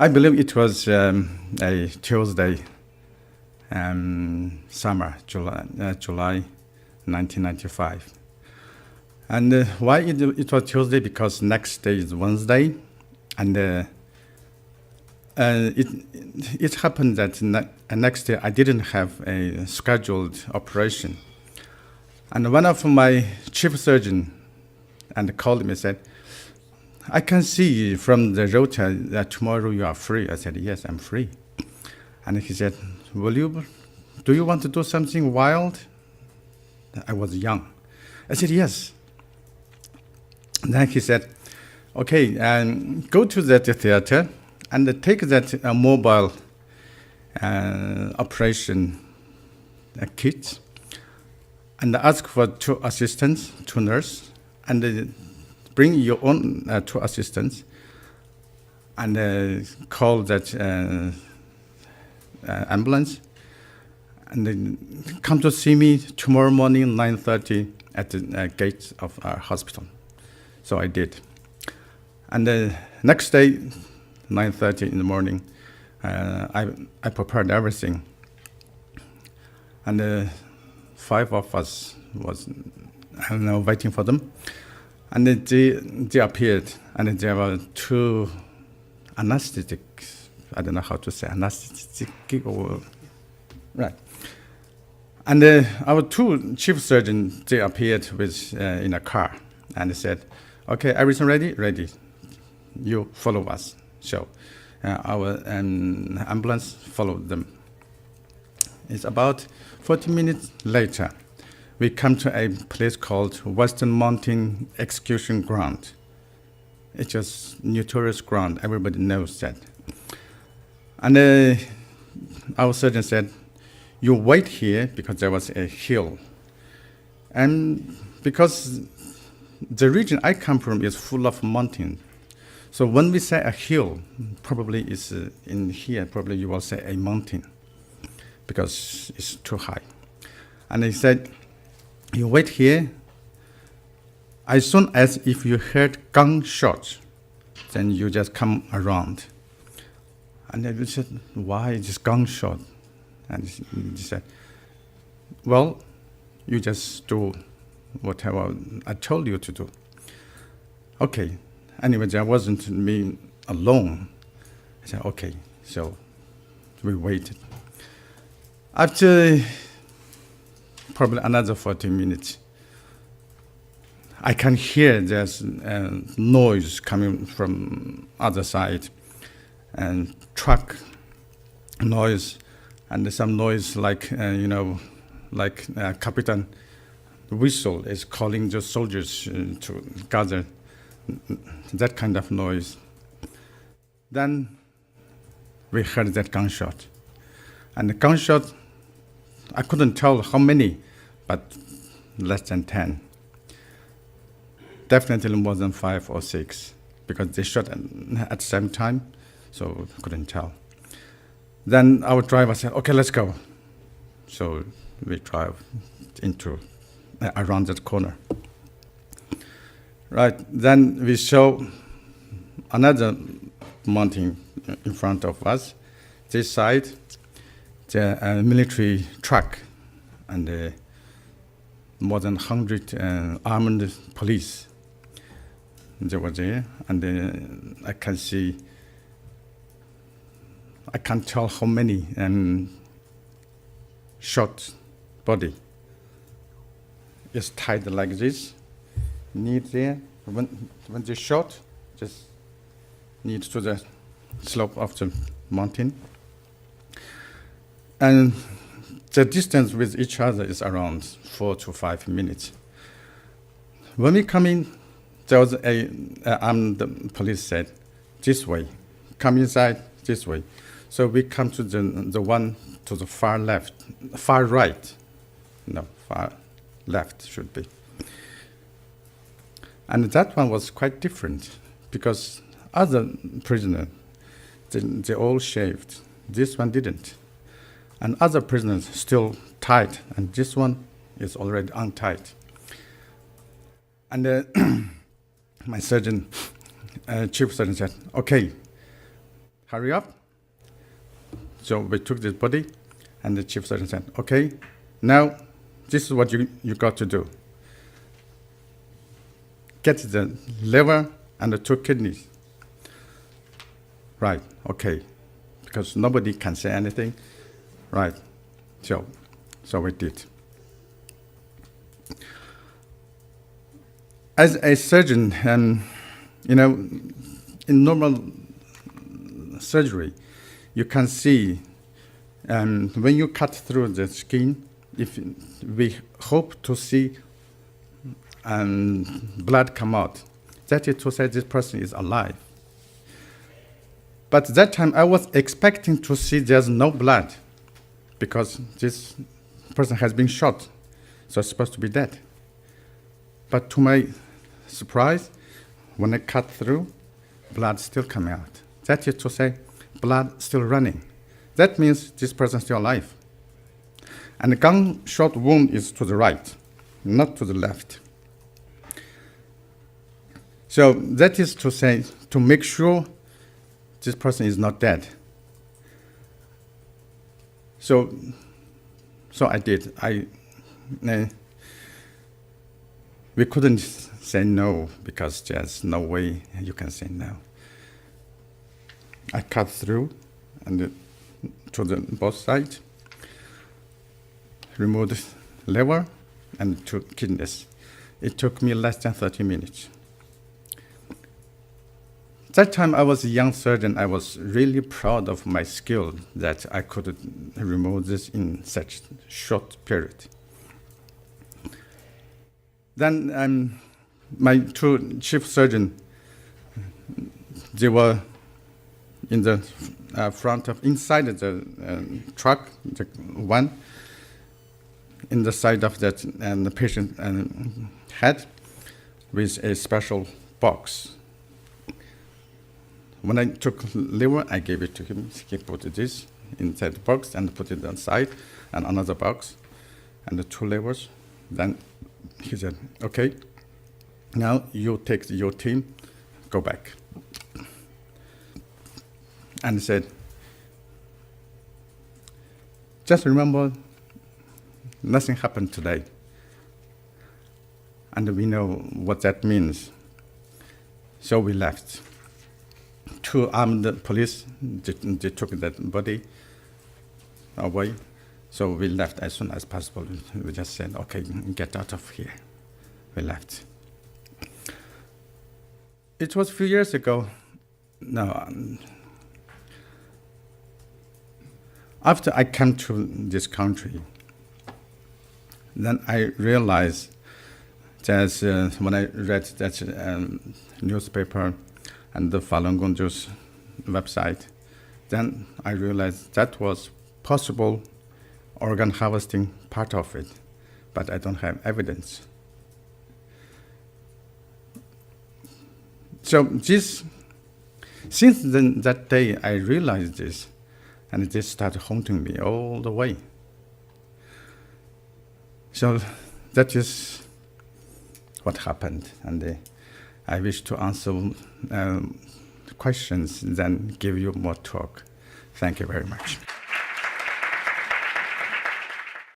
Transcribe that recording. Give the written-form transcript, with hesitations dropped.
I believe it was a Tuesday, summer, July 1995. And why it was Tuesday? Because next day is Wednesday, and it happened that next day I didn't have a scheduled operation. And one of my chief surgeon and called me and said, I can see from the rota that tomorrow you are free. I said, yes, I'm free. And he said, do you want to do something wild? I was young. I said, yes. And then he said, okay, go to that theater and take that mobile operation kit and ask for 2 assistants, 2 nurses, and bring your own 2 assistants and call that ambulance and then come to see me tomorrow morning 9:30 at the gates of our hospital. So I did. And the next day, 9:30 in the morning, I prepared everything. And 5 of us was waiting for them. And they appeared, and there were 2 anesthetic, I don't know how to say, anesthetic, or, right. And our 2 chief surgeons, they appeared with in a car, and they said, okay, everything ready? Ready. You follow us. So our ambulance followed them. It's about 40 minutes later. We come to a place called Western Mountain Execution Ground. It's just notorious ground. Everybody knows that. And our surgeon said, you wait here because there was a hill. And because the region I come from is full of mountains. So when we say a hill, probably is in here, probably you will say a mountain because it's too high. And he said, you wait here. As soon as if you heard gunshots, then you just come around. And they said, why this gunshot? And he said, well, you just do whatever I told you to do. Okay. Anyway, there wasn't me alone. I said, okay. So we waited. After probably another 40 minutes, I can hear there's noise coming from other side, and truck noise, and some noise like, Capitan whistle is calling the soldiers to gather, that kind of noise. Then we heard that gunshot. And the gunshot, I couldn't tell how many, but less than 10. Definitely more than 5 or 6, because they shot at the same time, so I couldn't tell. Then our driver said, okay, let's go. So we drive around that corner. Right, then we saw another mountain in front of us. This side, the military truck, and more than 100 armed police. They were there, and I can see, I can't tell how many shot body is tied like this. Need there, when they shot, just need to the slope of the mountain. And the distance with each other is around 4 to 5 minutes. When we come in, there was the police said, this way, come inside this way. So we come to the one to the far left, far right, no, far left should be. And that one was quite different because other prisoners, they all shaved. This one didn't. And other prisoners still tied, and this one is already untied. And my surgeon, chief surgeon said, okay, hurry up. So we took this body, and the chief surgeon said, okay, now this is what you got to do. Get the liver and the 2 kidneys. Right, okay, because nobody can say anything. Right, so we did. As a surgeon, in normal surgery, you can see when you cut through the skin, if we hope to see blood come out, that is to say this person is alive. But that time I was expecting to see there's no blood because this person has been shot, so it's supposed to be dead. But to my surprise, when I cut through, blood still coming out. That is to say, blood still running. That means this person is still alive. And the gunshot wound is to the right, not to the left. So that is to say, to make sure this person is not dead. So I did. We couldn't say no because there's no way you can say no. I cut through and to both sides, removed liver and 2 kidneys. It took me less than 30 minutes. That time I was a young surgeon. I was really proud of my skill that I could remove this in such short period. Then my 2 chief surgeons, they were in the inside the truck, the one in the side of that the patient head with a special box. When I took liver, I gave it to him. He put this inside the box and put it outside, and another box, and the 2 livers. Then he said, okay, now you take your team, go back. And he said, just remember, nothing happened today. And we know what that means. So we left. 2 armed police, they took that body away. So we left as soon as possible. We just said, okay, get out of here. We left. It was a few years ago. No. After I came to this country, then I realized that when I read that newspaper and the Falun Gong's website, then I realized that was possible organ harvesting part of it, but I don't have evidence. So since then, that day, I realized this, and it just started haunting me all the way. So that is what happened, and I wish to answer questions, then give you more talk. Thank you very much.